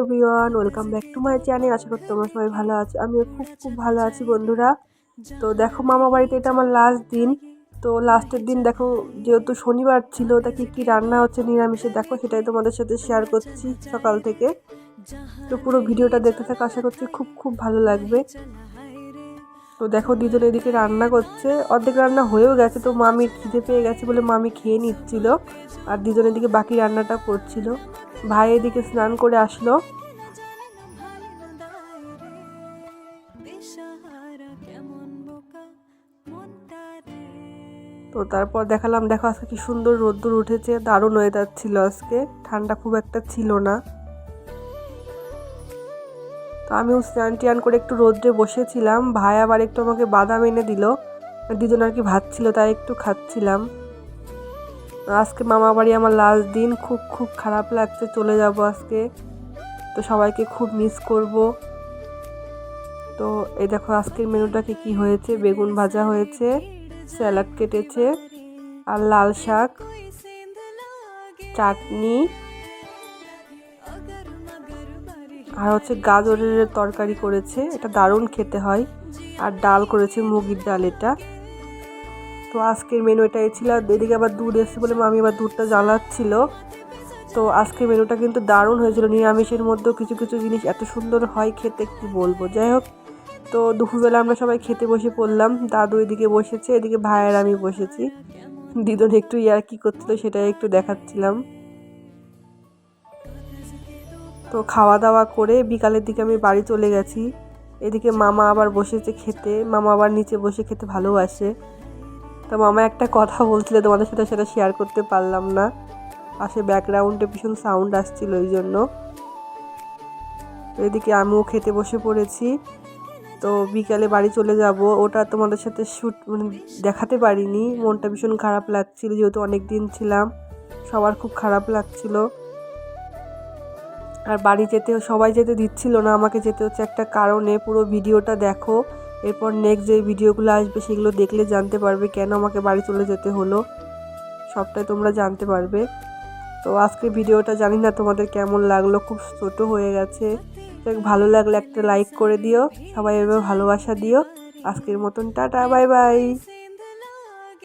Everyone, welcome back to my channel. আশা করি তোমরা সবাই ভালো আছো। আমিও খুব ভালো আছি বন্ধুরা। তো দেখো, মামা বাড়িতে এটা আমার লাস্ট দিন। তো লাস্টের দিন দেখো, যেহেতু শনিবার ছিল, তা কি রান্না হচ্ছে নিরামিষে দেখো, সেটাই তোমাদের সাথে শেয়ার করছি সকাল থেকে। তো পুরো ভিডিওটা দেখতে থাকো, আশা করছি খুব ভালো লাগবে। তো দেখো, দুজন এদিকে রান্না করছে, অর্ধেক রান্না হয়েও গেছে। তো মামির খিদে পেয়ে গেছে বলে মামি খেয়ে নিচ্ছিল, আর দুজন এদিকে বাকি রান্নাটা করছিল। ভাই এদিকে স্নান করে আসলো। তো তারপর দেখালাম, দেখো আজকে কি সুন্দর রোদ্দুর উঠেছে, দারুণ ওয়েদার ছিল আজকে, ঠান্ডা খুব একটা ছিল না। তো আমিও স্নান টান করে একটু রোদ্রে বসেছিলাম। ভাই আবার একটু আমাকে বাদাম এনে দিল, দুজন আর কি ভাত ছিল তাই একটু খাচ্ছিলাম। আজকে মামা বাড়ি আমার লাস্ট দিন, খুব খারাপ লাগছে, চলে যাব আজকে। তো সবাইকে খুব মিস করব। তো এই দেখো আজকের মেনুটাকে কি হয়েছে, বেগুন ভাজা হয়েছে, স্যালাড কেটেছে, আর লাল শাক, চাটনি, আর হচ্ছে গাজরের তরকারি করেছে, এটা দারুণ খেতে হয়, আর ডাল করেছে মুগের ডাল এটা। তো আজকের মেনু এটাই ছিল। এদিকে আবার দুধ এসেছে বলে মামি আবার দুধটা জ্বালাচ্ছিল। তো আজকের মেনুটা কিন্তু দারুণ হয়েছিল, নিরামিষের মধ্যেও কিছু জিনিস এত সুন্দর হয় খেতে, কি বলবো। যাই হোক, তো দুপুরবেলা আমরা সবাই খেতে বসে পড়লাম। দাদু এদিকে বসেছে, এদিকে ভাইয়ের আমি বসেছি, দিদন একটু ইয়ার্কি করছিল, সেটাই একটু দেখাচ্ছিলাম। তো খাওয়া দাওয়া করে বিকালের দিকে আমি বাড়ি চলে গেছি। এদিকে মামা আবার বসেছে খেতে, মামা আবার নিচে বসে খেতে ভালোবাসে। তো মামা একটা কথা বলছিল, তোমাদের সাথে সেটা শেয়ার করতে পারলাম না, পাশে ব্যাকগ্রাউন্ডে ভীষণ সাউন্ড আসছিল ওই জন্য। তো এদিকে আমিও খেতে বসে পড়েছি। তো বিকালে বাড়ি চলে যাব, ওটা তোমাদের সাথে দেখাতে পারিনি, মনটা ভীষণ খারাপ লাগছিল, যেহেতু অনেক দিন ছিলাম, সবার খুব খারাপ লাগছিল। আর বাড়ি সবাই যেতে দিচ্ছিল না, আমাকে যেতে হচ্ছে একটা কারণে। পুরো ভিডিওটা দেখো, এরপর নেক্সট যে ভিডিওগুলো আসবে সেগুলো দেখলে জানতে পারবে কেন আমাকে বাড়ি চলে যেতে হলো, সবটাই তোমরা জানতে পারবে। তো আজকের ভিডিওটা জানি না তোমাদের কেমন লাগলো, খুব ছোট হয়ে গেছে। ভালো লাগলে একটা লাইক করে দিও, সবাই এভাবে ভালোবাসা দিও। আজকের মতন টাটা, বাই বাই।